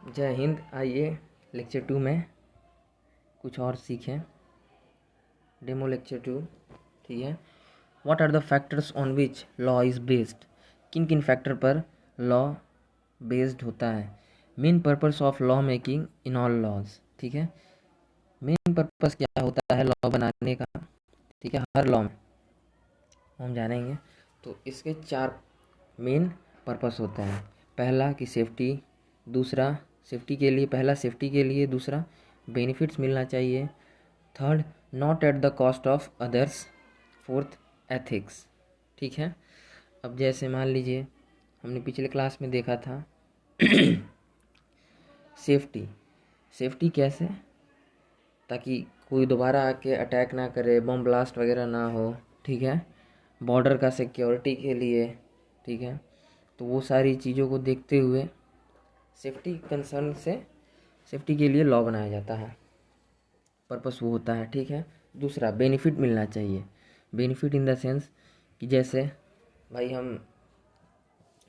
जय हिंद। आइए लेक्चर 2 में कुछ और सीखें। Demo lecture 2। ठीक है। What are the factors on which law is based. किन किन फैक्टर पर लॉ बेस्ड होता है। Main purpose of law making in all laws. ठीक है। मेन पर्पस क्या होता है लॉ बनाने का। ठीक है। हर लॉ में हम जानेंगे। तो इसके 4 मेन पर्पस होते हैं। पहला कि सेफ्टी, दूसरा सेफ्टी के लिए, पहला सेफ्टी के लिए, दूसरा बेनिफिट्स मिलना चाहिए, third not at the cost of others, fourth ethics. ठीक है। अब जैसे मान लीजिए हमने पिछले क्लास में देखा था सेफ्टी। सेफ्टी कैसे, ताकि कोई दोबारा आके अटैक ना करे, बम ब्लास्ट वगैरह ना हो। ठीक है। बॉर्डर का सिक्योरिटी के लिए। ठीक है। तो वो सारी चीज़ों को देखते हुए सेफ्टी कंसर्न से सेफ्टी के लिए लॉ बनाया जाता है। पर्पस वो होता है। ठीक है। दूसरा बेनिफिट मिलना चाहिए। बेनिफिट इन द सेंस कि जैसे भाई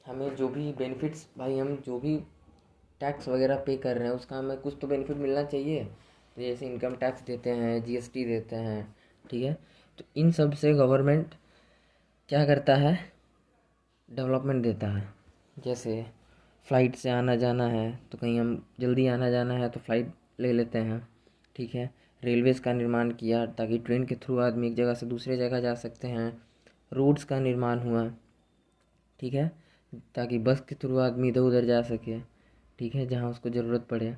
हमें जो भी बेनिफिट्स, भाई हम जो भी टैक्स वगैरह पे कर रहे हैं उसका हमें कुछ तो बेनिफिट मिलना चाहिए। तो जैसे इनकम टैक्स देते हैं, जीएसटी देते हैं। ठीक है। तो इन सब से गवर्नमेंट क्या करता है, डेवलपमेंट देता है। जैसे फ़्लाइट से आना जाना है तो कहीं हम जल्दी आना जाना है तो फ़्लाइट ले लेते हैं। ठीक है। रेलवेज़ का निर्माण किया ताकि ट्रेन के थ्रू आदमी एक जगह से दूसरे जगह जा सकते हैं। रोड्स का निर्माण हुआ। ठीक है। ताकि बस के थ्रू आदमी इधर उधर जा सके। ठीक है। जहाँ उसको ज़रूरत पड़े।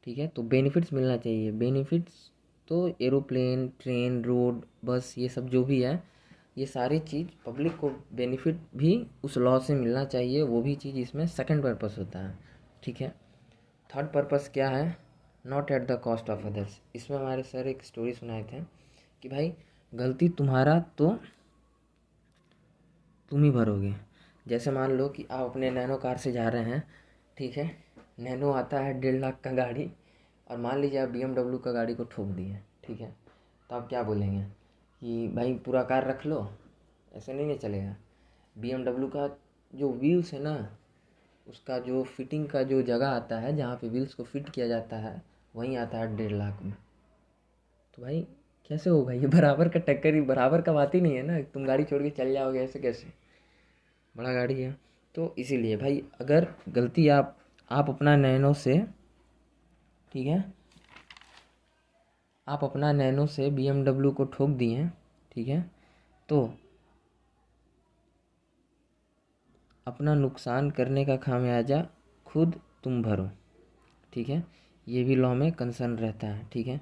ठीक है। तो बेनिफिट्स मिलना चाहिए। बेनिफिट्स तो एरोप्लेन, ट्रेन, रोड, बस, ये सब जो भी है, ये सारी चीज़ पब्लिक को बेनिफिट भी उस लॉ से मिलना चाहिए। वो भी चीज़ इसमें सेकंड पर्पस होता है। ठीक है। थर्ड पर्पस क्या है, not at the cost of others. इसमें हमारे सर एक स्टोरी सुनाए थे कि भाई गलती तुम्हारा तो तुम ही भरोगे। जैसे मान लो कि आप अपने नैनो कार से जा रहे हैं। ठीक है। नैनो आता है 1.5 लाख का गाड़ी, और मान लीजिए आप BMW का गाड़ी को ठोक दिए। ठीक है। तो आप क्या बोलेंगे कि भाई पूरा कार रख लो। ऐसे नहीं चलेगा। BMW का जो व्हील्स है ना, उसका जो फिटिंग का जो जगह आता है जहाँ पे व्हील्स को फिट किया जाता है, वहीं आता है 1.5 लाख में। तो भाई कैसे होगा ये, बराबर का टक्कर ही, बराबर का बात ही नहीं है ना। तुम गाड़ी छोड़ के चल जाओगे ऐसे कैसे, बड़ा गाड़ी है। तो इसीलिए भाई अगर गलती आप अपना नैनो से, ठीक है, आप अपना नैनो से BMW को ठोक दिए। ठीक है। तो अपना नुकसान करने का खामियाजा खुद तुम भरो। ठीक है। ये भी लॉ में कंसर्न रहता है। ठीक है।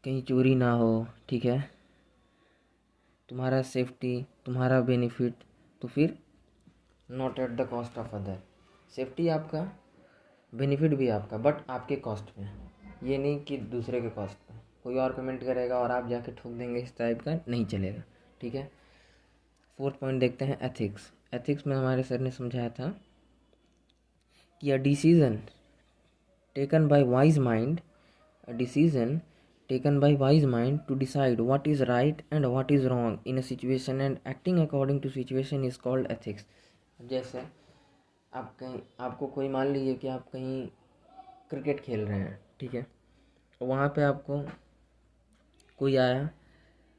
कहीं चोरी ना हो। ठीक है। तुम्हारा सेफ्टी, तुम्हारा बेनिफिट, तो फिर not at the cost of other. Safety आपका, बेनिफिट भी आपका, बट आपके कॉस्ट पे। ये नहीं कि दूसरे के कॉस्ट पे कोई और पेमेंट करेगा और आप जाके ठोक देंगे, इस टाइप का नहीं चलेगा। ठीक है। फोर्थ पॉइंट देखते हैं एथिक्स। एथिक्स में हमारे सर ने समझाया था कि a decision taken by wise mind, a decision taken by wise mind to decide what is right and what is wrong in a situation and acting according to situation is called ethics। जैसे आप कहीं, आपको कोई, मान लीजिए कि आप कहीं क्रिकेट खेल रहे हैं। ठीक है। वहाँ पे आपको कोई आया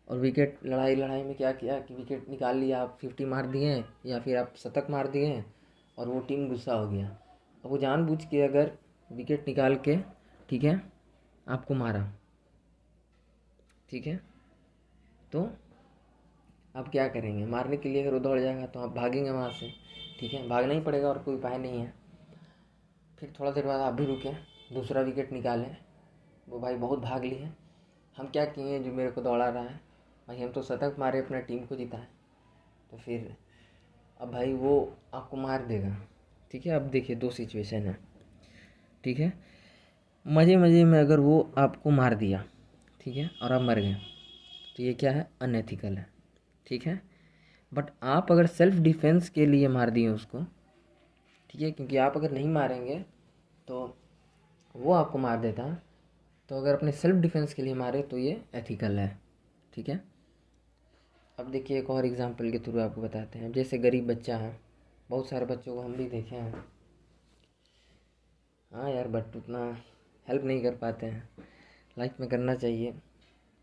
और विकेट, लड़ाई लड़ाई में क्या किया कि विकेट निकाल लिया, आप 50 मार दिए या फिर आप शतक मार दिए, और वो टीम गुस्सा हो गया। अब वो जानबूझ के अगर विकेट निकाल के, ठीक है, आपको मारा। ठीक है। तो आप क्या करेंगे, मारने के लिए अगर वो दौड़ जाएगा तो आप भागेंगे वहाँ से। ठीक है। भागना ही पड़ेगा और कोई उपाय नहीं है। फिर थोड़ा देर बाद आप भी रुके, दूसरा विकेट निकालें। वो भाई बहुत भाग लिए, हम क्या किए जो मेरे को दौड़ा रहा है, भाई हम तो शतक मारे, अपना टीम को जिताए। तो फिर अब भाई वो आपको मार देगा। ठीक है। अब देखिए 2 सिचुएशन है। ठीक है। मज़े मज़े में अगर वो आपको मार दिया, ठीक है, और आप मर गए, तो ये क्या है, अनएथिकल है। ठीक है। बट आप अगर सेल्फ डिफेंस के लिए मार दिए उसको, ठीक है, क्योंकि आप अगर नहीं मारेंगे तो वो आपको मार देता, तो अगर अपने सेल्फ डिफेंस के लिए मारे तो ये एथिकल है। ठीक है। अब देखिए एक और एग्जांपल के थ्रू आपको बताते हैं। जैसे गरीब बच्चा है, बहुत सारे बच्चों को हम भी देखे हैं हाँ यार, बट उतना हेल्प नहीं कर पाते हैं, लाइफ में करना चाहिए,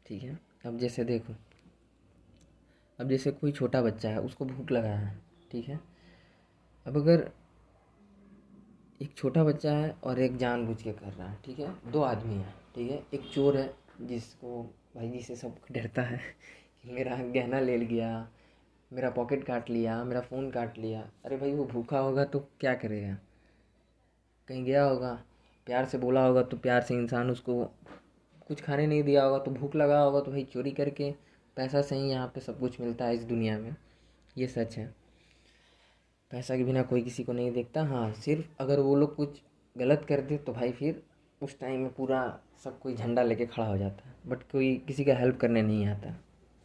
ठीक है। अब जैसे देखो, अब जैसे कोई छोटा बच्चा है, उसको भूख लगा है, ठीक है। अब अगर एक छोटा बच्चा है और एक जानबूझ के कर रहा है, ठीक है, दो आदमी हैं, ठीक है। एक चोर है जिसको, भाई जिसे सब डरता है कि मेरा गहना ले गया, मेरा पॉकेट काट लिया, मेरा फ़ोन काट लिया। अरे भाई, वो भूखा होगा तो क्या करेगा, कहीं गया होगा, प्यार से बोला होगा तो प्यार से इंसान उसको कुछ खाने नहीं दिया होगा, तो भूख लगा होगा, तो भाई चोरी करके पैसा से ही यहाँ पे सब कुछ मिलता है इस दुनिया में, ये सच है। पैसा के बिना कोई किसी को नहीं देखता। हाँ, सिर्फ अगर वो लोग कुछ गलत कर दे तो भाई फिर उस टाइम में पूरा सब कोई झंडा लेके खड़ा हो जाता है, बट कोई किसी का हेल्प करने नहीं आता,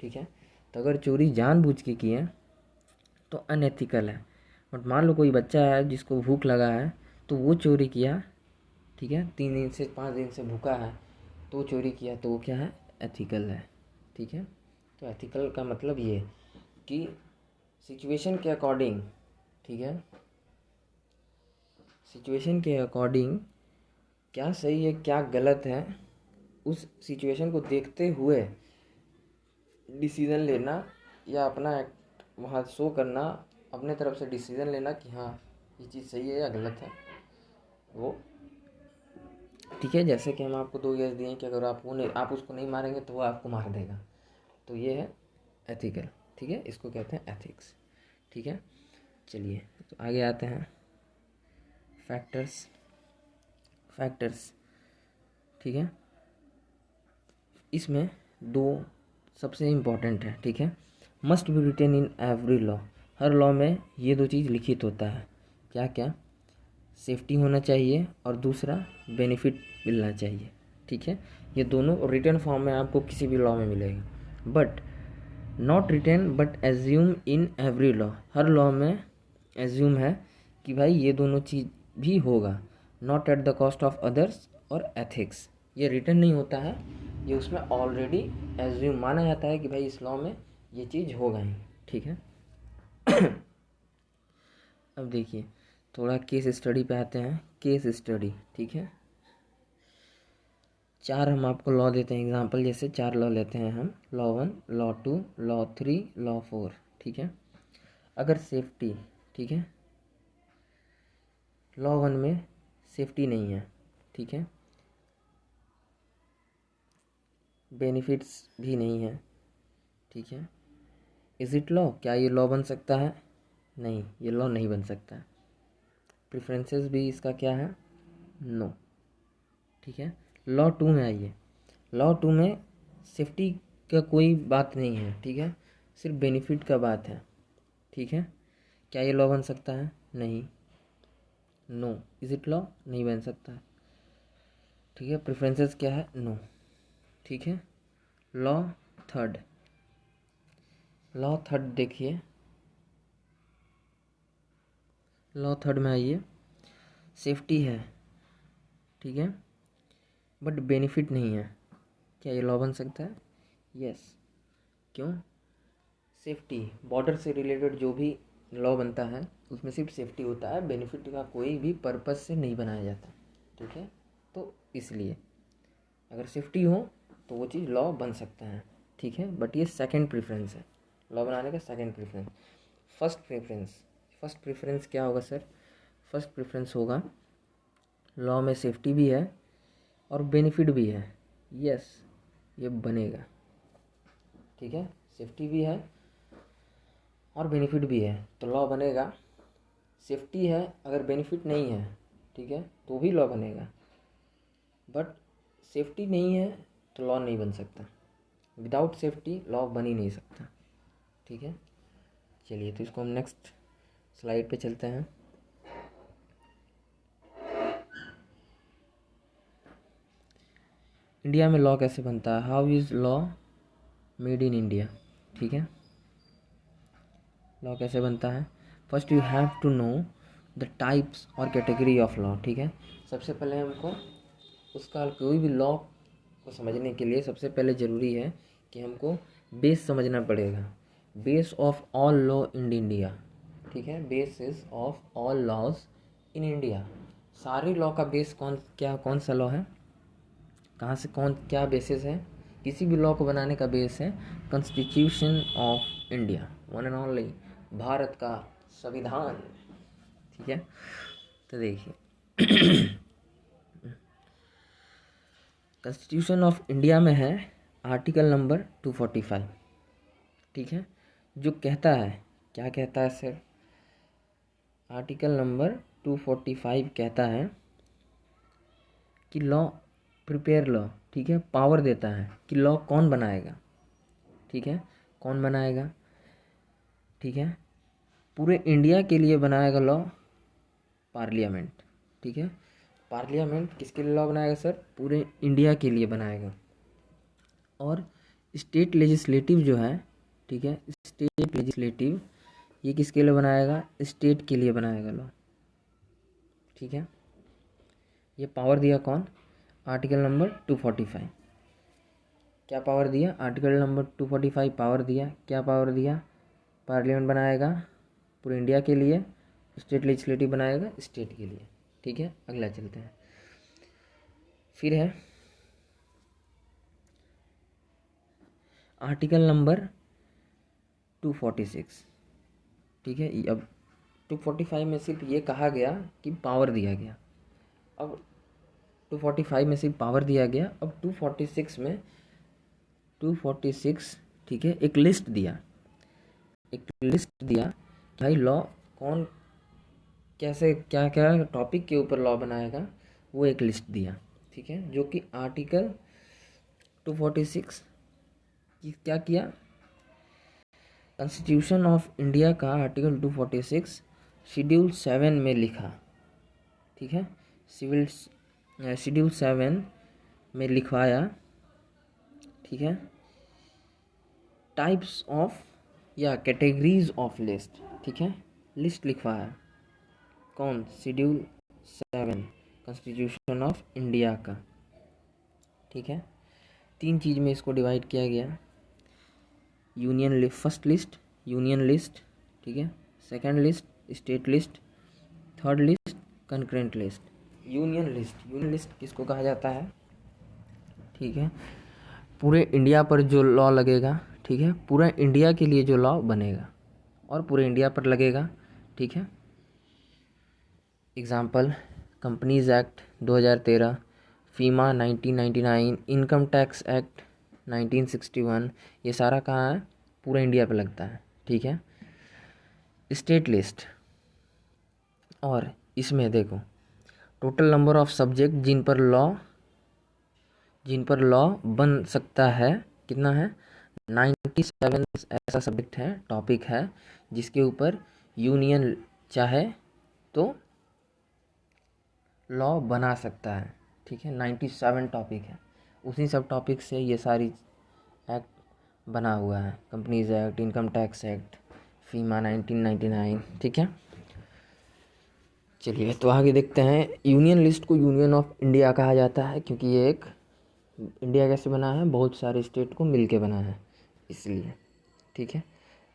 ठीक है। तो अगर चोरी जानबूझ के किए तो अनएथिकल है। बट मान लो कोई बच्चा है जिसको भूख लगा है, तो वो चोरी किया, ठीक है, 3 दिन से 5 दिन से भूखा है, तो चोरी किया, तो वो क्या है, एथिकल है, ठीक है। तो एथिकल का मतलब ये कि सिचुएशन के अकॉर्डिंग, ठीक है, सिचुएशन के अकॉर्डिंग क्या सही है क्या गलत है, उस सिचुएशन को देखते हुए डिसीज़न लेना, या अपना एक्ट वहाँ शो करना, अपने तरफ से डिसीज़न लेना कि हाँ ये चीज़ सही है या गलत है, वो ठीक है। जैसे कि हम आपको 2 केस दिए कि अगर आप उसको नहीं मारेंगे तो वो आपको मार देगा, तो ये है एथिकल, ठीक है, इसको कहते हैं एथिक्स, ठीक है। चलिए तो आगे आते हैं, फैक्टर्स। फैक्टर्स, ठीक है, इसमें 2 सबसे इम्पॉर्टेंट है, ठीक है। Must be written in every law, हर लॉ में ये 2 चीज़ लिखित होता है, क्या क्या, सेफ्टी होना चाहिए और दूसरा बेनिफिट मिलना चाहिए, ठीक है। ये दोनों रिटन फॉर्म में आपको किसी भी लॉ में मिलेगा, but not written but assume in every law, हर लॉ में एज्यूम है कि भाई ये दोनों चीज़ भी होगा, not at the cost of others और एथिक्स, ये रिटन नहीं होता है, ये उसमें ऑलरेडी एज्यूम माना जाता है कि भाई इस लॉ में ये चीज़ होगा ही, ठीक है। अब देखिए, थोड़ा केस स्टडी पे आते हैं, केस स्टडी, ठीक है। 4 हम आपको लॉ देते हैं एग्जांपल, जैसे 4 लॉ लेते हैं हम, लॉ 1, लॉ 2, लॉ 3, लॉ 4, ठीक है। अगर सेफ्टी, ठीक है, लॉ 1 में सेफ्टी नहीं है, ठीक है, बेनिफिट्स भी नहीं है, ठीक है, इज़ इट लॉ, क्या ये लॉ बन सकता है, नहीं, ये लॉ नहीं बन सकता। प्रेफरेंसेस भी इसका क्या है, नो, ठीक है। लॉ 2 में आइए, लॉ 2 में सेफ्टी का कोई बात नहीं है, ठीक है, सिर्फ बेनिफिट का बात है, ठीक है। क्या ये लॉ बन सकता है, नहीं, नो, इज़ इट लॉ, नहीं बन सकता, ठीक है। प्रेफरेंसेस क्या है, नो, ठीक है। लॉ थर्ड, लॉ थर्ड देखिए, लॉ थर्ड में आइए, सेफ्टी है, ठीक है, बट बेनिफिट नहीं है, क्या ये लॉ बन सकता है, यस। क्यों, सेफ्टी, बॉर्डर से रिलेटेड जो भी लॉ बनता है उसमें सिर्फ सेफ्टी होता है, बेनिफिट का कोई भी पर्पस से नहीं बनाया जाता, ठीक है। तो इसलिए अगर सेफ्टी हो तो वो चीज़ लॉ बन सकता है, ठीक है, बट ये सेकंड प्रेफरेंस है, लॉ बनाने का सेकंड प्रेफरेंस। फर्स्ट प्रेफरेंस क्या होगा सर, फर्स्ट प्रेफरेंस होगा लॉ में सेफ्टी भी है और बेनिफिट भी है, यस, ये बनेगा, ठीक है, सेफ्टी भी है और बेनिफिट भी है तो लॉ बनेगा। सेफ्टी है, अगर बेनिफिट नहीं है, ठीक है, तो भी लॉ बनेगा, बट सेफ्टी नहीं है तो लॉ नहीं बन सकता, विदाउट सेफ्टी लॉ बन ही नहीं सकता, ठीक है। चलिए तो इसको हम नेक्स्ट स्लाइड पे चलते हैं। इंडिया में लॉ कैसे बनता है, how is law made in India, ठीक है। लॉ कैसे बनता है, first you have to know the types और कैटेगरी ऑफ लॉ, ठीक है। सबसे पहले हमको उसका कोई भी लॉ को समझने के लिए सबसे पहले ज़रूरी है कि हमको बेस समझना पड़ेगा, base of all law in India, ठीक है, basis of all laws in India, सारे लॉ का बेस कौन सा लॉ है, कहाँ से क्या बेसिस है, किसी भी लॉ को बनाने का बेस है constitution of India, one and only, Bharat का संविधान। ठीक है, तो देखिए कॉन्स्टिट्यूशन ऑफ इंडिया में है आर्टिकल नंबर 245। ठीक है, जो कहता है, क्या कहता है सर, आर्टिकल नंबर 245 कहता है कि लॉ प्रिपेयर लॉ, ठीक है, पावर देता है कि लॉ कौन बनाएगा। ठीक है, कौन बनाएगा, ठीक है, पूरे इंडिया के लिए बनाएगा लॉ पार्लियामेंट। ठीक है, पार्लियामेंट किसके लिए लॉ बनाएगा सर, पूरे इंडिया के लिए बनाएगा। और स्टेट लेजिस्लेटिव जो है, ठीक है, स्टेट लेजिस्लेटिव ये किसके लिए बनाएगा, स्टेट के लिए बनाएगा लॉ। ठीक है, ये पावर दिया कौन, आर्टिकल नंबर 245। क्या पावर दिया, आर्टिकल नंबर 245 पावर दिया, क्या पावर दिया, पार्लियामेंट बनाएगा पूरे इंडिया के लिए, स्टेट लेजिस्लेटिव बनाएगा स्टेट के लिए। ठीक है, अगला चलते हैं। फिर है आर्टिकल नंबर 246। ठीक है, अब 245 में सिर्फ ये कहा गया कि पावर दिया गया, अब 245 में सिर्फ पावर दिया गया। अब 246 में 246, ठीक है, एक लिस्ट दिया भाई लॉ कौन कैसे क्या क्या टॉपिक के ऊपर लॉ बनाएगा, वो एक लिस्ट दिया। ठीक है, जो कि आर्टिकल 246 की क्या किया, कॉन्स्टिट्यूशन ऑफ इंडिया का आर्टिकल 246 शेड्यूल 7 में लिखा। ठीक है, शेड्यूल 7 में लिखवाया। ठीक है, टाइप्स ऑफ या कैटेगरीज ऑफ लिस्ट। ठीक है, लिस्ट लिखवाया कौन, शेड्यूल 7 कॉन्स्टिट्यूशन ऑफ इंडिया का। ठीक है, 3 चीज़ में इसको डिवाइड किया गया, union list, first list union list, ठीक है, second list state list, third list concurrent list. Union list किसको कहा जाता है, ठीक है, पूरे इंडिया पर जो लॉ लगेगा, ठीक है, पूरा इंडिया के लिए जो लॉ बनेगा और पूरे इंडिया पर लगेगा। ठीक है, example companies act 2013, फीमा 1999, income tax act 1961, ये सारा कहाँ है, पूरा इंडिया पे लगता है। ठीक है, स्टेट लिस्ट, और इसमें देखो टोटल नंबर ऑफ सब्जेक्ट जिन पर लॉ बन सकता है कितना है, 97 ऐसा सब्जेक्ट है, टॉपिक है, जिसके ऊपर यूनियन चाहे तो लॉ बना सकता है। ठीक है, 97 टॉपिक है, उसी सब टॉपिक से ये सारी एक्ट बना हुआ है, companies act, income tax act, FEMA 1999। ठीक है, चलिए तो आगे देखते हैं। यूनियन लिस्ट को यूनियन ऑफ इंडिया कहा जाता है क्योंकि ये एक इंडिया कैसे बना है, बहुत सारे स्टेट को मिलके बना है इसलिए। ठीक है,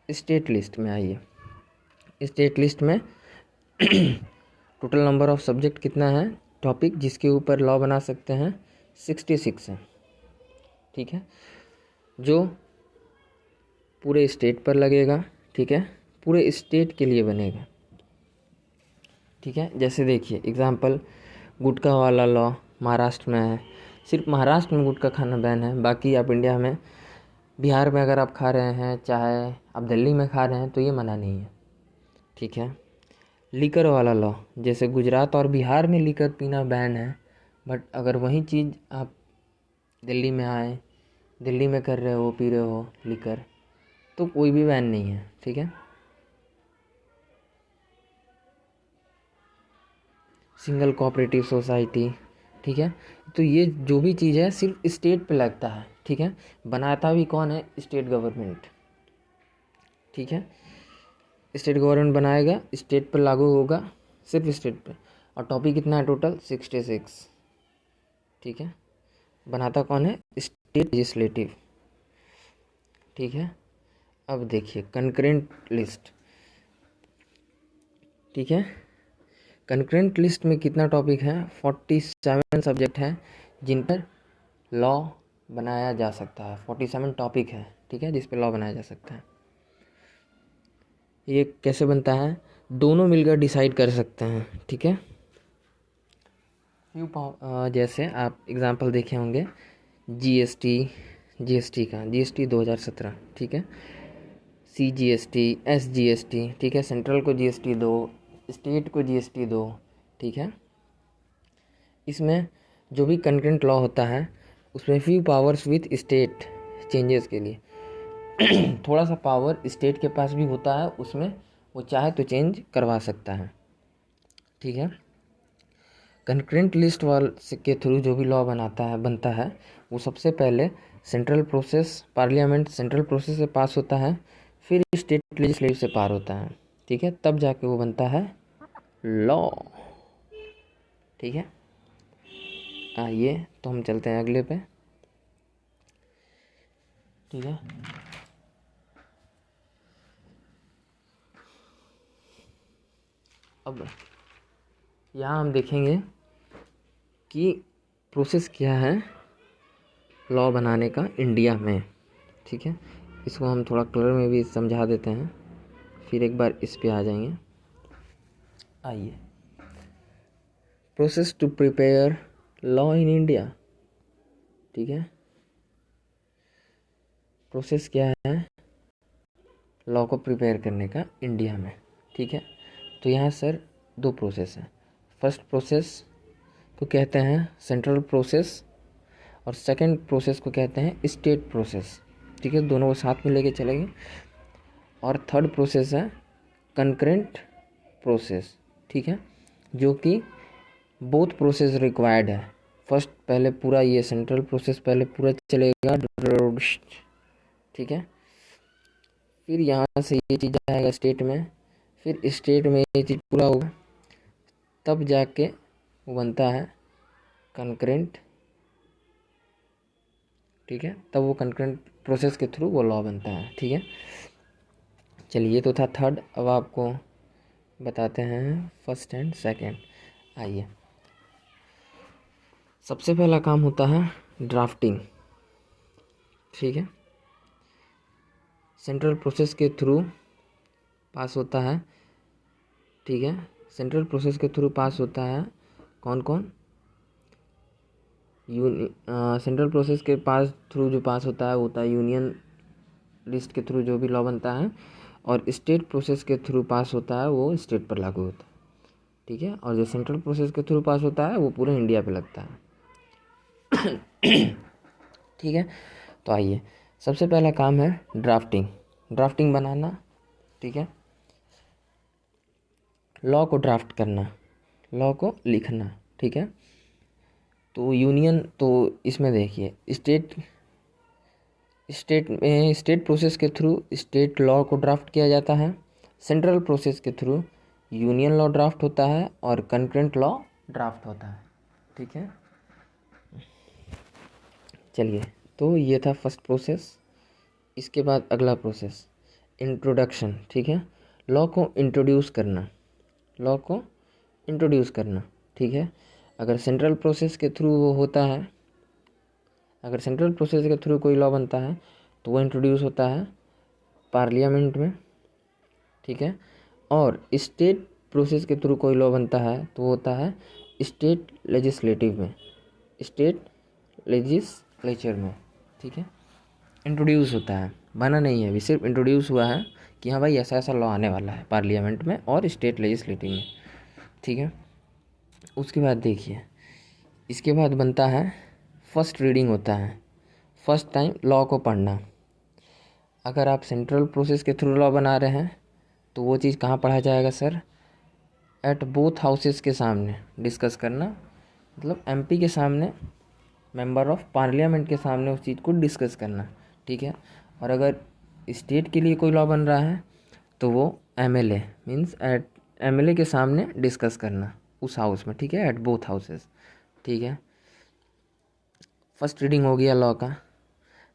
स्टेट लिस्ट में आइए, स्टेट लिस्ट में टोटल नंबर ऑफ सब्जेक्ट कितना है, टॉपिक जिसके ऊपर लॉ बना सकते हैं 66 है। ठीक है, जो पूरे स्टेट पर लगेगा। ठीक है, पूरे स्टेट के लिए बनेगा। ठीक है, जैसे देखिए एग्जांपल, गुटखा वाला लॉ महाराष्ट्र में है, सिर्फ महाराष्ट्र में गुटखा खाना बैन है, बाकी आप इंडिया में बिहार में अगर आप खा रहे हैं, चाहे आप दिल्ली में खा रहे हैं, तो ये मना नहीं है। ठीक है, लीकर वाला लॉ, जैसे गुजरात और बिहार में लीकर पीना बैन है, बट अगर वही चीज़ आप दिल्ली में आए, दिल्ली में कर रहे हो, पी रहे हो लीकर, तो कोई भी बैन नहीं है। ठीक है, सिंगल कोऑपरेटिव सोसाइटी। ठीक है, तो ये जो भी चीज़ है सिर्फ स्टेट पे लगता है। ठीक है, बनाता भी कौन है, स्टेट गवर्नमेंट। ठीक है, स्टेट गवर्नमेंट बनाएगा, स्टेट पर लागू होगा, सिर्फ स्टेट पे। और टॉपिक कितना है टोटल, 66। ठीक है, बनाता कौन है, स्टेट लेजिस्लेटिव। ठीक है, अब देखिए कंकरेंट लिस्ट। ठीक है, कंकरेंट लिस्ट में कितना टॉपिक है? 47 सब्जेक्ट हैं जिन पर लॉ बनाया जा सकता है। 47 टॉपिक है, ठीक है, जिस पर लॉ बनाया जा सकता है। ये कैसे बनता है? दोनों मिलकर डिसाइड कर सकते हैं, ठीक है। जैसे आप एग्जांपल देखे होंगे जीएसटी का, जीएसटी 2017, ठीक है, सीजीएसटी, एसजीएसटी, ठीक है, सेंट्रल को जीएसटी दो, स्टेट को जीएसटी दो, ठीक है। इसमें जो भी कंकरेंट लॉ होता है उसमें few powers with state changes के लिए थोड़ा सा पावर स्टेट के पास भी होता है, उसमें वो चाहे तो चेंज करवा सकता है, ठीक है। कंकरेंट लिस्ट वाले के थ्रू जो भी लॉ बनता है वो सबसे पहले central process, parliament central process से पास होता है, फिर स्टेट लेजिस्लेटिव से पार होता है, ठीक है, तब जाके वो बनता है लॉ, ठीक है। आइए तो हम चलते हैं अगले पे, ठीक है। अब यहाँ हम देखेंगे कि प्रोसेस क्या है लॉ बनाने का इंडिया में, ठीक है। इसको हम थोड़ा कलर में भी समझा देते हैं, फिर एक बार इस पे आ जाएंगे। आइए, process to prepare law in India, ठीक है। प्रोसेस क्या है लॉ को प्रिपेयर करने का इंडिया में, ठीक है। तो यहाँ सर दो प्रोसेस हैं। फर्स्ट प्रोसेस को कहते हैं सेंट्रल प्रोसेस और सेकंड प्रोसेस को कहते हैं स्टेट प्रोसेस, ठीक है, दोनों को साथ में लेके चलेंगे। और थर्ड प्रोसेस है कंकरेंट प्रोसेस, ठीक है, जो कि बोथ प्रोसेस रिक्वायर्ड है। फर्स्ट पहले पूरा ये सेंट्रल प्रोसेस पहले पूरा चलेगा, ठीक है, फिर यहाँ से ये चीज़ आएगा स्टेट में, फिर स्टेट में ये चीज़ पूरा होगा, तब जाके वो बनता है कंकरेंट, ठीक है, तब वो कंकरेंट प्रोसेस के थ्रू वो लॉ बनता है, ठीक है। चलिए, ये तो था थर्ड, अब आपको बताते हैं फर्स्ट एंड सेकंड। आइए, सबसे पहला काम होता है ड्राफ्टिंग, ठीक है, सेंट्रल प्रोसेस के थ्रू पास होता है, ठीक है, सेंट्रल प्रोसेस के थ्रू पास होता है कौन कौन? सेंट्रल प्रोसेस के पास थ्रू जो पास होता है वो होता है यूनियन लिस्ट के थ्रू जो भी लॉ बनता है, और स्टेट प्रोसेस के थ्रू पास होता है वो स्टेट पर लागू होता है, ठीक है, और जो सेंट्रल प्रोसेस के थ्रू पास होता है वो पूरे इंडिया पे लगता है ठीक है। तो आइए, सबसे पहला काम है ड्राफ्टिंग बनाना, ठीक है, लॉ को ड्राफ्ट करना, लॉ को लिखना, ठीक है। तो यूनियन, तो इसमें देखिए स्टेट प्रोसेस के थ्रू स्टेट लॉ को ड्राफ्ट किया जाता है, सेंट्रल प्रोसेस के थ्रू यूनियन लॉ ड्राफ्ट होता है और कंकरेंट लॉ ड्राफ्ट होता है, ठीक है। चलिए, तो ये था फर्स्ट प्रोसेस। इसके बाद अगला प्रोसेस इंट्रोडक्शन, ठीक है, लॉ को इंट्रोड्यूस करना, ठीक है। अगर सेंट्रल प्रोसेस के थ्रू वो होता है, अगर सेंट्रल प्रोसेस के थ्रू कोई लॉ बनता है तो वो इंट्रोड्यूस होता है पार्लियामेंट में, ठीक है, और स्टेट प्रोसेस के थ्रू कोई लॉ बनता है तो वो होता है स्टेट लेजिस्लेटिव में, स्टेट लेजिस्लेचर में, ठीक है। इंट्रोड्यूस होता है, बना नहीं है, अभी सिर्फ इंट्रोड्यूस हुआ है कि हाँ भाई ऐसा ऐसा लॉ आने वाला है पार्लियामेंट में और स्टेट लेजिस्लेटिव में, ठीक है। उसके बाद देखिए, इसके बाद बनता है फर्स्ट रीडिंग होता है, फर्स्ट टाइम लॉ को पढ़ना। अगर आप सेंट्रल प्रोसेस के थ्रू लॉ बना रहे हैं तो वो चीज़ कहाँ पढ़ा जाएगा सर? एट बोथ हाउसेस के सामने डिस्कस करना, मतलब एमपी के सामने, मेंबर ऑफ पार्लियामेंट के सामने उस चीज़ को डिस्कस करना, ठीक है। और अगर स्टेट के लिए कोई लॉ बन रहा है तो वो एमएलए मीन्स एट एमएलए के सामने डिस्कस करना उस हाउस में, ठीक है, एट बोथ हाउसेस, ठीक है। फर्स्ट रीडिंग हो गया लॉ का,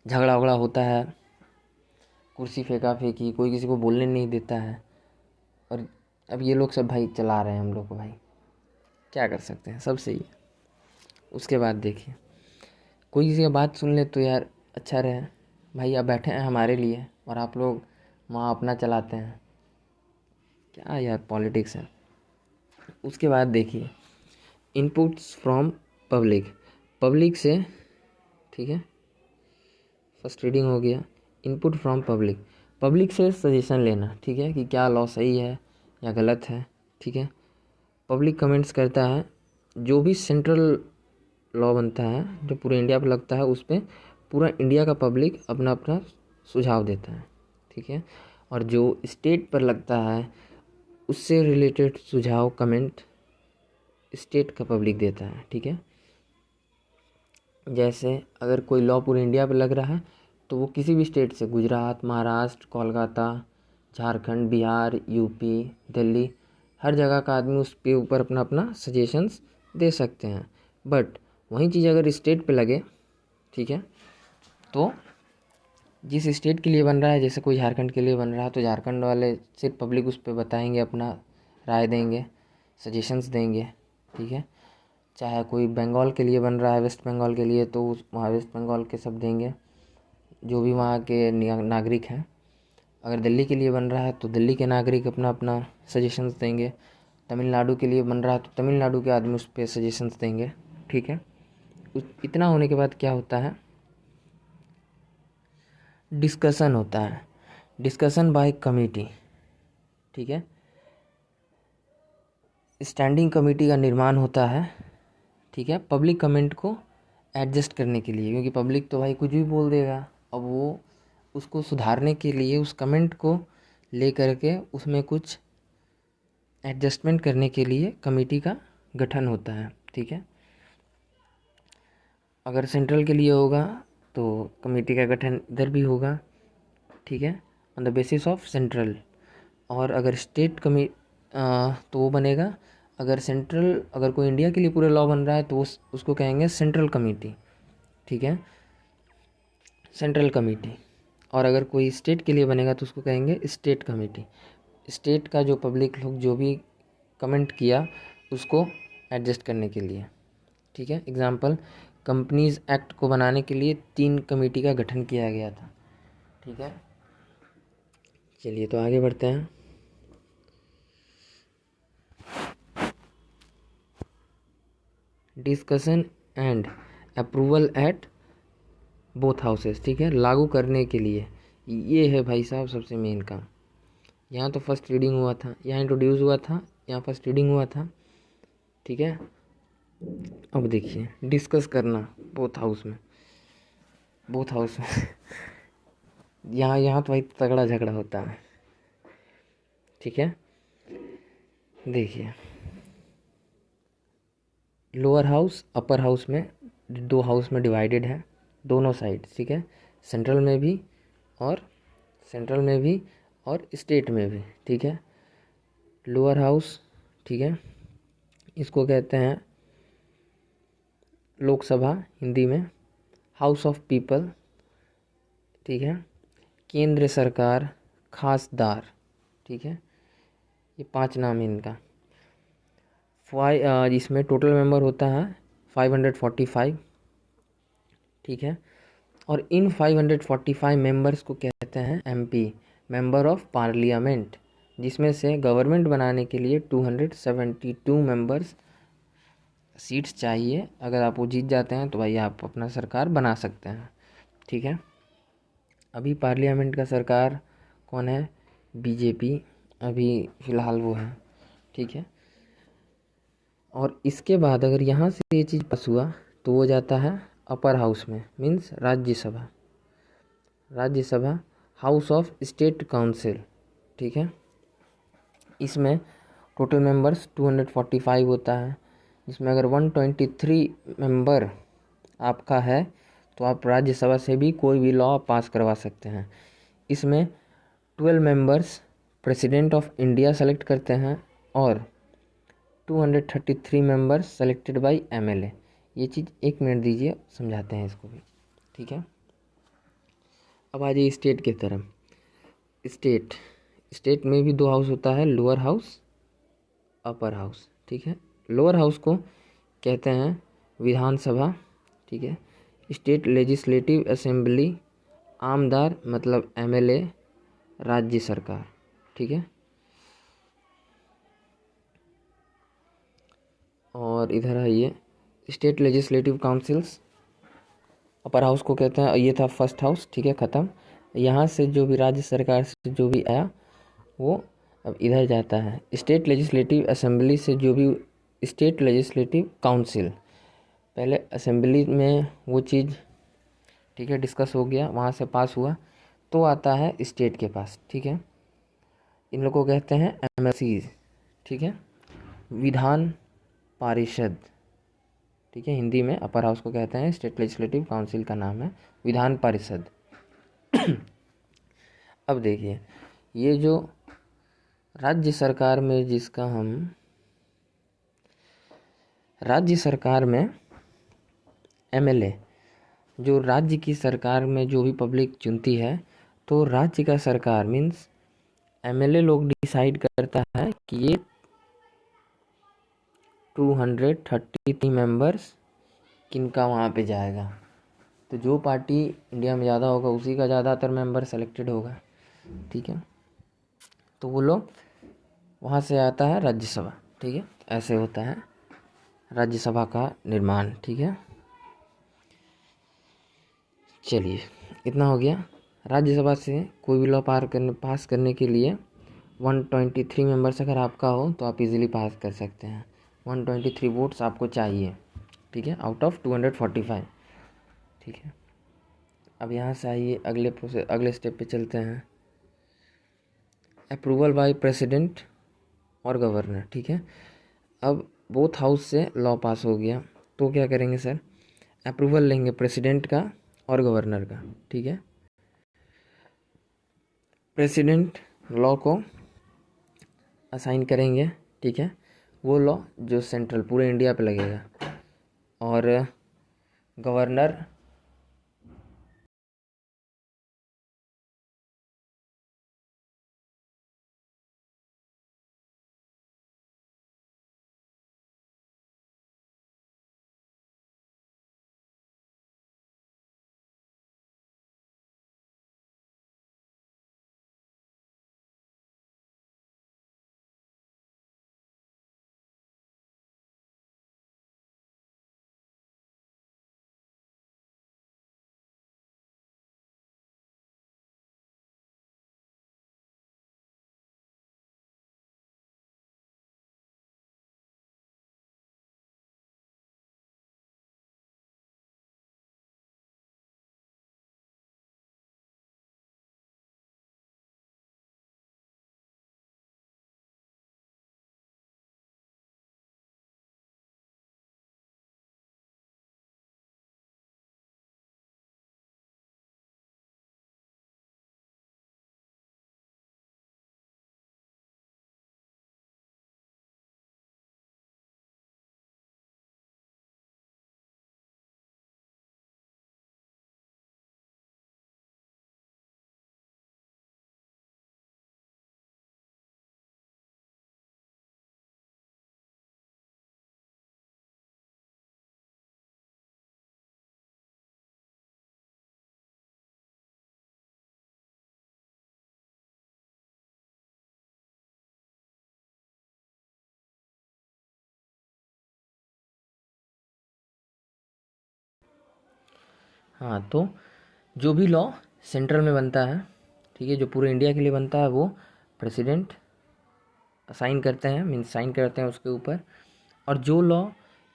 झगड़ा वगड़ा होता है, कुर्सी फेंका फेंकी, कोई किसी को बोलने नहीं देता है, और अब ये लोग सब भाई चला रहे हैं हम लोग को भाई, क्या कर सकते हैं, सब सही है। उसके बाद देखिए, कोई किसी का बात सुन ले तो यार अच्छा रहे। भाई आप बैठे हैं हमारे लिए और आप लोग वहाँ अपना चलाते हैं, क्या यार पॉलिटिक्स है। उसके बाद देखिए, इनपुट्स फ्रॉम पब्लिक, पब्लिक से, ठीक है, फर्स्ट रीडिंग हो गया। इनपुट फ्रॉम पब्लिक, पब्लिक से सजेशन लेना, ठीक है, कि क्या लॉ सही है या गलत है, ठीक है। पब्लिक कमेंट्स करता है, जो भी सेंट्रल लॉ बनता है जो पूरे इंडिया पर लगता है, उस पर पूरा इंडिया का पब्लिक अपना अपना सुझाव देता है, ठीक है। और जो स्टेट पर लगता है उससे रिलेटेड सुझाव कमेंट स्टेट का पब्लिक देता है, ठीक है। जैसे अगर कोई लॉ पूरे इंडिया पे लग रहा है तो वो किसी भी स्टेट से, गुजरात, महाराष्ट्र, कोलकाता, झारखंड, बिहार, यूपी, दिल्ली, हर जगह का आदमी उस पे ऊपर अपना अपना सजेशंस दे सकते हैं। बट वही चीज़ अगर स्टेट पे लगे, ठीक है, तो जिस स्टेट के लिए बन रहा है, जैसे कोई झारखंड के लिए बन रहा है तो झारखंड वाले सिर्फ पब्लिक उस पर बताएंगे, अपना राय देंगे, सजेशंस देंगे, ठीक है। चाहे कोई बंगाल के लिए बन रहा है, वेस्ट बंगाल के लिए, तो वहाँ वेस्ट बंगाल के सब देंगे जो भी वहाँ के नागरिक हैं। अगर दिल्ली के लिए बन रहा है तो दिल्ली के नागरिक अपना अपना सजेशंस देंगे। तमिलनाडु के लिए बन रहा है तो तमिलनाडु के आदमी उस पर सजेशंस देंगे, ठीक है। इतना होने के बाद क्या होता है, डिस्कशन होता है, डिस्कशन बाय कमेटी, ठीक है। स्टैंडिंग कमेटी का निर्माण होता है, ठीक है, पब्लिक कमेंट को एडजस्ट करने के लिए, क्योंकि पब्लिक तो भाई कुछ भी बोल देगा। अब वो उसको सुधारने के लिए उस कमेंट को ले करके उसमें कुछ एडजस्टमेंट करने के लिए कमेटी का गठन होता है, ठीक है। अगर सेंट्रल के लिए होगा तो कमेटी का गठन इधर भी होगा, ठीक है, on the basis of central. और अगर स्टेट तो वो बनेगा, अगर कोई इंडिया के लिए पूरे लॉ बन रहा है तो उसको कहेंगे सेंट्रल कमेटी, ठीक है, सेंट्रल कमेटी। और अगर कोई स्टेट के लिए बनेगा तो उसको कहेंगे स्टेट कमेटी। स्टेट का जो पब्लिक लोग जो भी कमेंट किया उसको एडजस्ट करने के लिए, ठीक है। एग्जाम्पल, कंपनीज एक्ट को बनाने के लिए 3 कमेटी का गठन किया गया था, ठीक है। चलिए तो आगे बढ़ते हैं। Discussion and approval at both houses, ठीक है, लागू करने के लिए। ये है भाई साहब सबसे मेन काम। यहाँ तो फर्स्ट रीडिंग हुआ था, यहाँ इंट्रोड्यूस हुआ था, यहाँ फर्स्ट रीडिंग हुआ था, ठीक है। अब देखिए, डिस्कस करना बोथ हाउस में, यहाँ तो भाई तगड़ा झगड़ा होता है, ठीक है। देखिए, लोअर हाउस अपर हाउस में 2 हाउस में डिवाइडेड है, दोनों साइड, ठीक है, सेंट्रल में भी और स्टेट में भी, ठीक है। लोअर हाउस, ठीक है, इसको कहते हैं लोकसभा हिंदी में, हाउस ऑफ पीपल, ठीक है, केंद्र सरकार, खासदार, ठीक है, ये 5 नाम है इनका। इसमें टोटल मेंबर होता है 545, ठीक है। और इन 545 मेंबर्स को कहते हैं एमपी, मेंबर ऑफ पार्लियामेंट, जिसमें से गवर्नमेंट बनाने के लिए 272 मेंबर्स सीट्स चाहिए। अगर आप वो जीत जाते हैं तो भाई आप अपना सरकार बना सकते हैं, ठीक है। अभी पार्लियामेंट का सरकार कौन है, बीजेपी अभी फ़िलहाल वो है, ठीक है। और इसके बाद अगर यहाँ से ये चीज़ पास हुआ तो वो जाता है अपर हाउस में, means Rajya Sabha, house of state council, ठीक है। इसमें टोटल मेंबर्स 245 होता है, जिसमें अगर 123 मेंबर आपका है तो आप राज्यसभा से भी कोई भी लॉ पास करवा सकते हैं। इसमें 12 members president of India select करते हैं और 233 मेंबर्स सेलेक्टेड बाय एमएलए। ये चीज़ 1 मिनट दीजिए, समझाते हैं इसको भी, ठीक है। अब आ जाइए स्टेट की तरफ। स्टेट में भी 2 हाउस होता है, लोअर हाउस, अपर हाउस, ठीक है। लोअर हाउस को कहते हैं विधानसभा, ठीक है। स्टेट लेजिस्लेटिव असेंबली, आमदार मतलब एमएलए, राज्य सरकार, ठीक है। और इधर आइए, state legislative councils, upper house को कहते हैं, ये था फर्स्ट हाउस, ठीक है, ख़त्म। यहाँ से जो भी राज्य सरकार से जो भी आया वो अब इधर जाता है। स्टेट लेजिस्लेटिव असेंबली से जो भी, स्टेट लेजिस्लेटिव काउंसिल, पहले असेंबली में वो चीज़, ठीक है, डिस्कस हो गया, वहाँ से पास हुआ तो आता है स्टेट के पास, ठीक है। इन लोग को कहते हैं एमएलसीज, ठीक है, विधान पारिषद, ठीक है। हिंदी में अपर हाउस को कहते हैं, स्टेट लेजिस्लेटिव काउंसिल का नाम है विधान पारिषद। अब देखिए, ये जो राज्य सरकार में जिसका हम, राज्य सरकार में एमएलए, जो राज्य की सरकार में जो भी पब्लिक चुनती है, तो राज्य का सरकार मीन्स एमएलए लोग डिसाइड करता है कि ये 233 मेंबर्स किनका वहाँ पे जाएगा। तो जो पार्टी इंडिया में ज़्यादा होगा उसी का ज़्यादातर मेंबर सेलेक्टेड होगा, ठीक है। तो वो लोग वहाँ से आता है राज्यसभा, ठीक है। ऐसे होता है राज्यसभा का निर्माण, ठीक है। चलिए, इतना हो गया। राज्यसभा से कोई भी लॉ पास करने के लिए 123 मेंबर्स अगर आपका हो तो आप इजीली पास कर सकते हैं। 123 वोट्स आपको चाहिए, ठीक है, आउट ऑफ 245, ठीक है। अब यहाँ से आइए अगले स्टेप पे चलते हैं। अप्रूवल बाय प्रेसिडेंट और गवर्नर, ठीक है। अब बोथ हाउस से लॉ पास हो गया तो क्या करेंगे सर, अप्रूवल लेंगे प्रेसिडेंट का और गवर्नर का, ठीक है। प्रेसिडेंट लॉ को असाइन करेंगे, ठीक है, वो लॉ जो सेंट्रल पूरे इंडिया पे लगेगा, और गवर्नर हाँ, तो जो भी लॉ सेंट्रल में बनता है, ठीक है, जो पूरे इंडिया के लिए बनता है, वो प्रेसिडेंट साइन करते हैं, मीन्स साइन करते हैं उसके ऊपर। और जो लॉ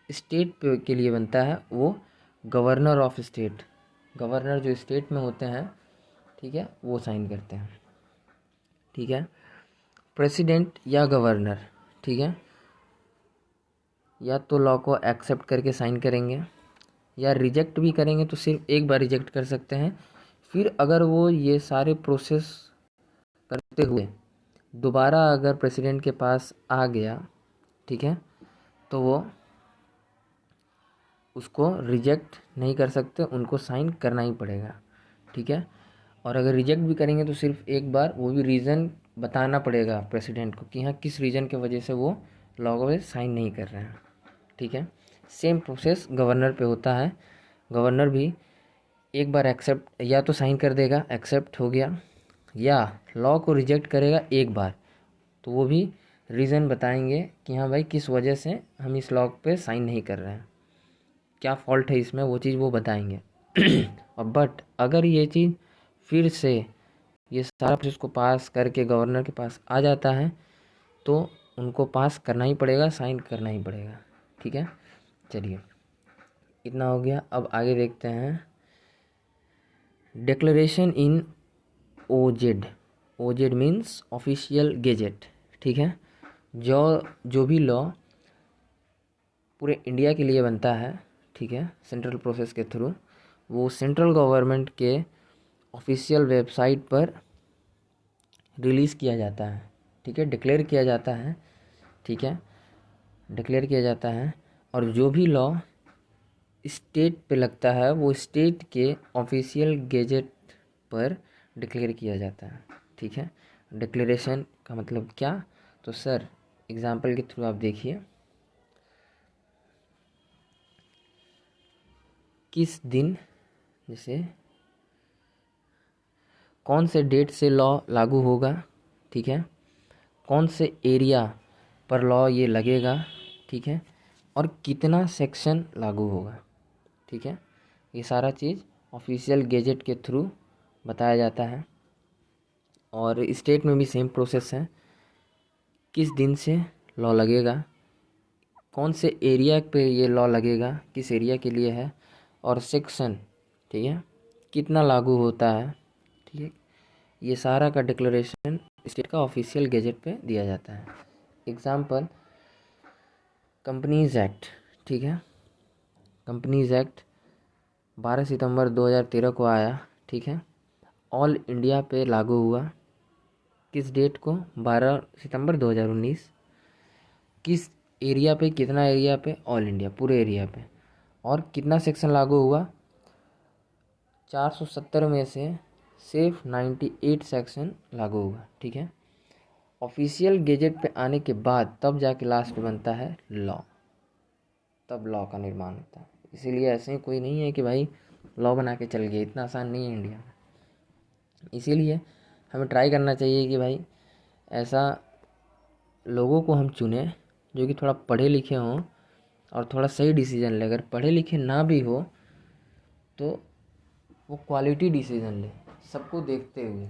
स्टेट के लिए बनता है वो गवर्नर ऑफ स्टेट, गवर्नर जो स्टेट में होते हैं, ठीक है, वो साइन करते हैं, ठीक है। प्रेसिडेंट या गवर्नर, ठीक है, या तो लॉ को एक्सेप्ट करके साइन करेंगे या रिजेक्ट भी करेंगे, तो सिर्फ एक बार रिजेक्ट कर सकते हैं। फिर अगर वो ये सारे प्रोसेस करते हुए दोबारा अगर प्रेसिडेंट के पास आ गया, ठीक है, तो वो उसको रिजेक्ट नहीं कर सकते, उनको साइन करना ही पड़ेगा, ठीक है। और अगर रिजेक्ट भी करेंगे तो सिर्फ एक बार, वो भी रीज़न बताना पड़ेगा प्रेसिडेंट को कि हाँ किस रीज़न के वजह से वो लॉ पे साइन नहीं कर रहे हैं, ठीक है। सेम प्रोसेस गवर्नर पे होता है। गवर्नर भी एक बार एक्सेप्ट या तो साइन कर देगा, एक्सेप्ट हो गया, या लॉ को रिजेक्ट करेगा एक बार, तो वो भी रीज़न बताएंगे कि हाँ भाई किस वजह से हम इस लॉ पे साइन नहीं कर रहे हैं, क्या फॉल्ट है इसमें, वो चीज़ वो बताएंगे। और बट अगर ये चीज़ फिर से ये सारा प्रोसेस को पास करके गवर्नर के पास आ जाता है तो उनको पास करना ही पड़ेगा, साइन करना ही पड़ेगा, ठीक है। चलिए इतना हो गया। अब आगे देखते हैं declaration in OZ. OZ means official gazette, ठीक है। जो जो भी लॉ पूरे इंडिया के लिए बनता है, ठीक है, सेंट्रल प्रोसेस के थ्रू, वो सेंट्रल गवर्नमेंट के ऑफिशियल वेबसाइट पर रिलीज़ किया जाता है, ठीक है, डिक्लेयर किया जाता है, ठीक है, डिक्लेयर किया जाता है। और जो भी लॉ स्टेट पे लगता है वो स्टेट के ऑफिशियल गेजेट पर डिक्लेयर किया जाता है, ठीक है। डिक्लेरेशन का मतलब क्या, तो सर एग्जाम्पल के थ्रू आप देखिए, किस दिन, जैसे कौन से डेट से लॉ लागू होगा, ठीक है, कौन से एरिया पर लॉ ये लगेगा, ठीक है, और कितना सेक्शन लागू होगा, ठीक है। ये सारा चीज़ ऑफिशियल गेजेट के थ्रू बताया जाता है। और स्टेट में भी सेम प्रोसेस है, किस दिन से लॉ लगेगा, कौन से एरिया पे ये लॉ लगेगा, किस एरिया के लिए है, और सेक्शन, ठीक है, कितना लागू होता है, ठीक है। ये सारा का डिक्लेरेशन स्टेट का ऑफिशियल गेजेट पे दिया जाता है। एग्जाम्पल कंपनीज एक्ट, ठीक है, कंपनीज एक्ट 12 सितंबर 2013 को आया, ठीक है, ऑल इंडिया पे लागू हुआ, किस डेट को, 12 सितंबर 2019। किस एरिया पे, कितना एरिया पे, ऑल इंडिया पूरे एरिया पे, और कितना सेक्शन लागू हुआ, 470 में से सिर्फ 98 सेक्शन लागू हुआ, ठीक है। ऑफिशियल गेजेट पे आने के बाद तब जाके लास्ट बनता है लॉ, तब लॉ का निर्माण होता है। इसीलिए ऐसे ही कोई नहीं है कि भाई लॉ बना के चल गए, इतना आसान नहीं है इंडिया में। इसीलिए हमें ट्राई करना चाहिए कि भाई ऐसा लोगों को हम चुने जो कि थोड़ा पढ़े लिखे हों और थोड़ा सही डिसीजन ले। अगर पढ़े लिखे ना भी हो तो वो क्वालिटी डिसीजन ले, सबको देखते हुए,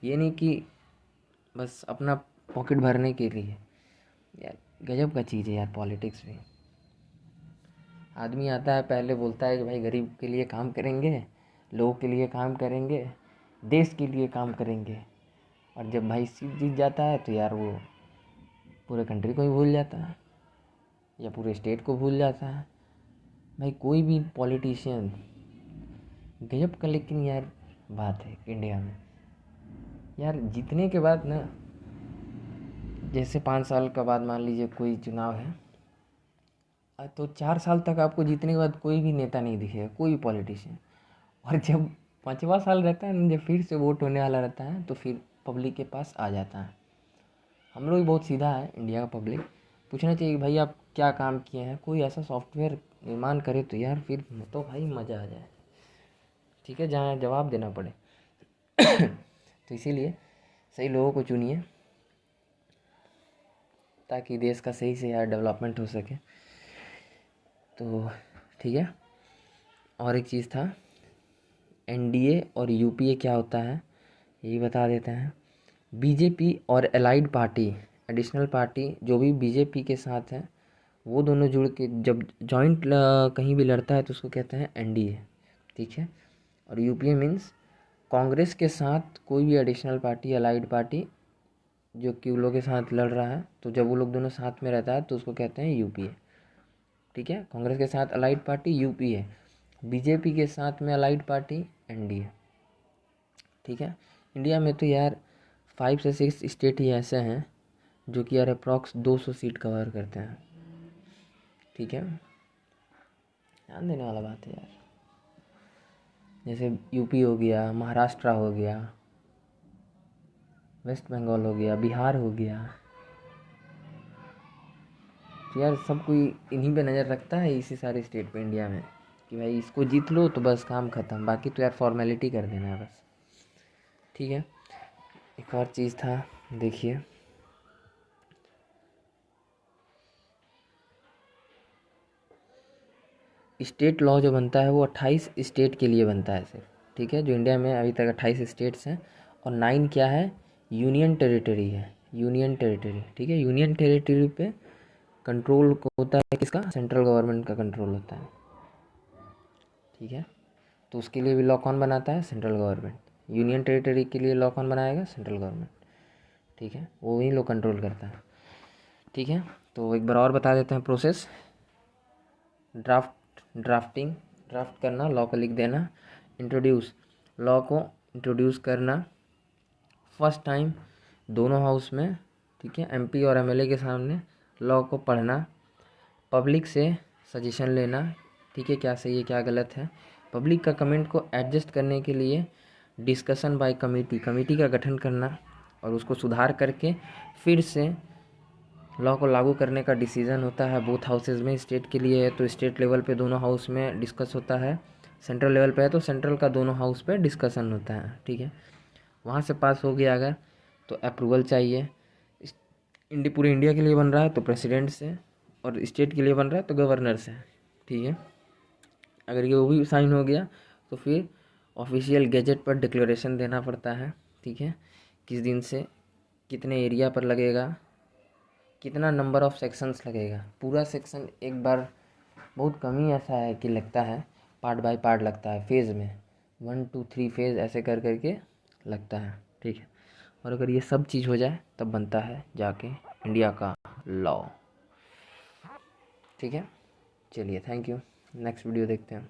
ये नहीं कि बस अपना पॉकेट भरने के लिए। यार गजब का चीज़ है यार पॉलिटिक्स भी। आदमी आता है पहले बोलता है कि भाई गरीब के लिए काम करेंगे, लोगों के लिए काम करेंगे, देश के लिए काम करेंगे, और जब भाई सीट जीत जाता है तो यार वो पूरे कंट्री को ही भूल जाता है या पूरे स्टेट को भूल जाता है। भाई कोई भी पॉलिटिशियन गजब का, लेकिन यार बात है इंडिया में यार जीतने के बाद ना, जैसे 5 साल का बाद मान लीजिए कोई चुनाव है, तो 4 साल तक आपको जीतने के बाद कोई भी नेता नहीं दिखेगा, कोई भी पॉलिटिशियन। और जब 5वां साल रहता है ना, जब फिर से वोट होने वाला रहता है तो फिर पब्लिक के पास आ जाता है। हम लोग भी बहुत सीधा है इंडिया का पब्लिक, पूछना चाहिए कि भाई आप क्या काम किए हैं, कोई ऐसा सॉफ्टवेयर निर्माण करे तो यार फिर तो भाई मज़ा आ जाए, ठीक है, जहाँ जवाब देना पड़े। तो इसीलिए सही लोगों को चुनिए ताकि देश का सही से यार डेवलपमेंट हो सके। तो ठीक है, और एक चीज़ था, एनडीए और यूपीए क्या होता है यही बता देते हैं। बीजेपी और एलाइड पार्टी, एडिशनल पार्टी जो भी बीजेपी के साथ है, वो दोनों जुड़ के जब जॉइंट कहीं भी लड़ता है तो उसको कहते हैं एनडीए, ठीक है। और यूपीए मीन्स कांग्रेस के साथ कोई भी एडिशनल पार्टी, अलाइड पार्टी जो कि उन लोगों के साथ लड़ रहा है, तो जब वो लोग दोनों साथ में रहता है तो उसको कहते हैं यूपीए, ठीक है। कांग्रेस के साथ अलाइड पार्टी यूपीए, बीजेपी के साथ में अलाइड पार्टी एनडीए, ठीक है। इंडिया में तो यार 5 से 6 स्टेट ही ऐसे हैं जो कि यार अप्रॉक्स 200 सीट कवर करते हैं, ठीक है। ध्यान देने वाला बात है यार, जैसे यूपी हो गया, महाराष्ट्र हो गया, वेस्ट बंगाल हो गया, बिहार हो गया, तो यार सब कोई इन्हीं पे नज़र रखता है, इसी सारे स्टेट पे इंडिया में, कि भाई इसको जीत लो तो बस काम ख़त्म, बाकी तो यार फॉर्मेलिटी कर देना है बस। ठीक है, एक और चीज़ था, देखिए स्टेट लॉ जो बनता है वो 28 स्टेट के लिए बनता है सिर्फ। ठीक है, जो इंडिया में अभी तक 28 स्टेट्स हैं, और 9 क्या है, यूनियन टेरिटरी है, यूनियन टेरिटरी। ठीक है, यूनियन टेरिटरी पे कंट्रोल होता है किसका, सेंट्रल गवर्नमेंट का कंट्रोल होता है। ठीक है, तो उसके लिए भी लॉ कौन बनाता है, सेंट्रल गवर्नमेंट। यूनियन टेरिटरी के लिए लॉ कौन बनाएगा, सेंट्रल गवर्नमेंट। ठीक है, वो ही लोग कंट्रोल करता है। ठीक है, तो एक बार और बता देते हैं प्रोसेस। ड्राफ्ट करना, लॉ को लिख देना। इंट्रोड्यूस, लॉ को इंट्रोड्यूस करना फर्स्ट टाइम दोनों हाउस में। ठीक है, एमपी और एमएलए के सामने लॉ को पढ़ना, पब्लिक से सजेशन लेना। ठीक है, क्या सही है क्या गलत है। पब्लिक का कमेंट को एडजस्ट करने के लिए डिस्कशन बाय कमेटी का गठन करना, और उसको सुधार करके फिर से लॉ को लागू करने का डिसीजन होता है बोथ हाउसेज में। स्टेट के लिए है तो स्टेट लेवल पे दोनों हाउस में डिस्कस होता है, सेंट्रल लेवल पे है तो सेंट्रल का दोनों हाउस पे डिस्कशन होता है। ठीक है, वहाँ से पास हो गया अगर तो अप्रूवल चाहिए। पूरे इंडिया के लिए बन रहा है तो प्रेसिडेंट से, और स्टेट के लिए बन रहा है तो गवर्नर से। ठीक है, अगर ये वो भी साइन हो गया तो फिर ऑफिशियल गैजेट पर डिक्लेरेशन देना पड़ता है। ठीक है, किस दिन से कितने एरिया पर लगेगा, कितना नंबर ऑफ सेक्शंस लगेगा। पूरा सेक्शन एक बार बहुत कम ही ऐसा है कि लगता है, पार्ट बाय पार्ट लगता है, फेज़ में 1 2 3 फेज़ ऐसे कर करके लगता है। ठीक है, और अगर ये सब चीज़ हो जाए तब बनता है जाके इंडिया का लॉ। ठीक है, चलिए थैंक यू, नेक्स्ट वीडियो देखते हैं।